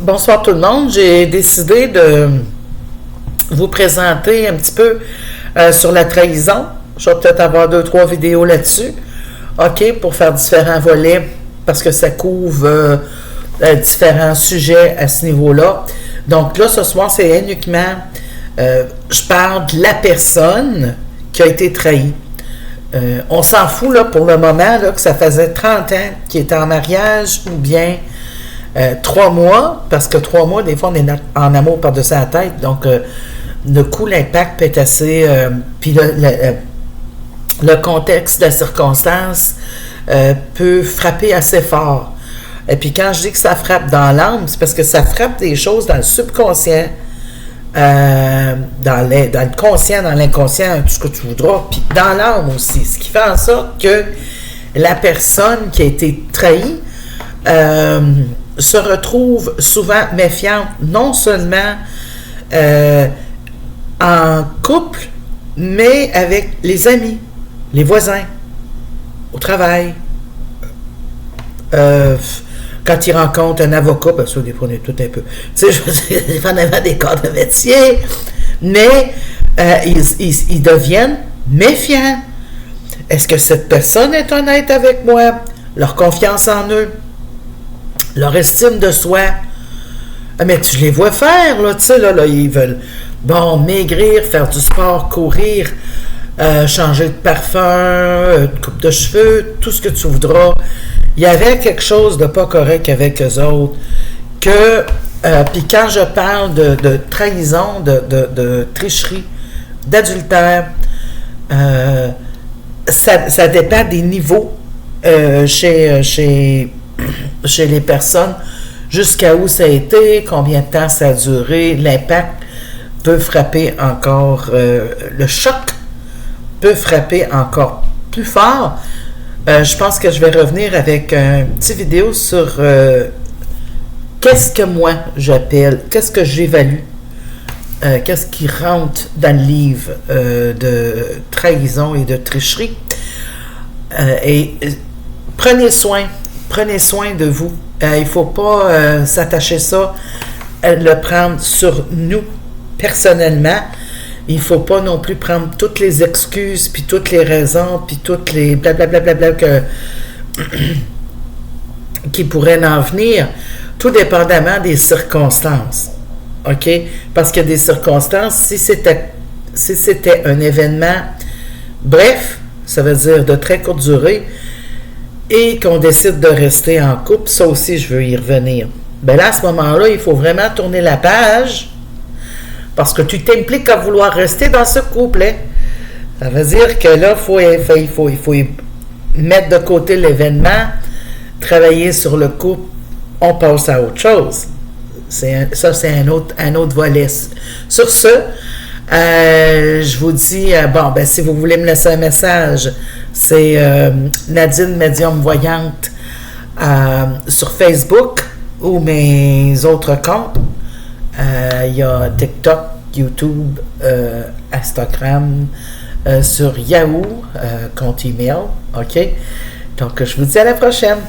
Bonsoir tout le monde. J'ai décidé de vous présenter un petit peu sur la trahison. Je vais peut-être avoir 2-3 vidéos là-dessus. OK, pour faire différents volets parce que ça couvre différents sujets à ce niveau-là. Donc là, ce soir, c'est uniquement, je parle de la personne qui a été trahie. On s'en fout là, pour le moment là, que ça faisait 30 ans qu'il était en mariage ou bien 3 mois, parce que 3 mois, des fois, on est en amour par-dessus la tête. Donc, le coup, l'impact peut être assez... puis le contexte, la circonstance peut frapper assez fort. Et puis, quand je dis que ça frappe dans l'âme, c'est parce que ça frappe des choses dans le subconscient, dans le conscient, dans l'inconscient, tout ce que tu voudras, puis dans l'âme aussi. Ce qui fait en sorte que la personne qui a été trahie se retrouve souvent méfiante, non seulement en couple, mais avec les amis, les voisins, au travail. Quand ils rencontrent un avocat, bien sûr, des fois, on est tout un peu... Tu sais, je veux dire, dépendamment des corps de métier, mais ils deviennent méfiants. Est-ce que cette personne est honnête avec moi? Leur confiance en eux, leur estime de soi. Ah, mais tu les vois faire, là, tu sais, là, ils veulent, maigrir, faire du sport, courir, changer de parfum, de coupe de cheveux, tout ce que tu voudras. Il y avait quelque chose de pas correct avec eux autres. Puis quand je parle de trahison, de tricherie, d'adultère, ça dépend des niveaux chez les personnes, jusqu'à où ça a été, combien de temps ça a duré, l'impact peut frapper encore, le choc peut frapper encore plus fort. Je pense que je vais revenir avec une petite vidéo sur qu'est-ce que moi j'appelle, qu'est-ce que j'évalue, qu'est-ce qui rentre dans le livre de trahison et de tricherie. Et prenez soin de vous. Il ne faut pas s'attacher ça, le prendre sur nous personnellement. Il ne faut pas non plus prendre toutes les excuses, puis toutes les raisons, puis toutes les blablabla qui pourraient en venir, tout dépendamment des circonstances. OK? Parce qu'il y a des circonstances, si c'était un événement bref, ça veut dire de très courte durée, et qu'on décide de rester en couple, ça aussi, je veux y revenir. Bien là, à ce moment-là, il faut vraiment tourner la page, parce que tu t'impliques à vouloir rester dans ce couple. Hein? Ça veut dire que là, il faut mettre de côté l'événement, travailler sur le couple, on passe à autre chose. C'est un autre volet. Sur ce, je vous dis, si vous voulez me laisser un message, c'est Nadine Médium Voyante sur Facebook ou mes autres comptes. Il y a TikTok, YouTube, Instagram, sur Yahoo, compte email. OK? Donc, je vous dis à la prochaine.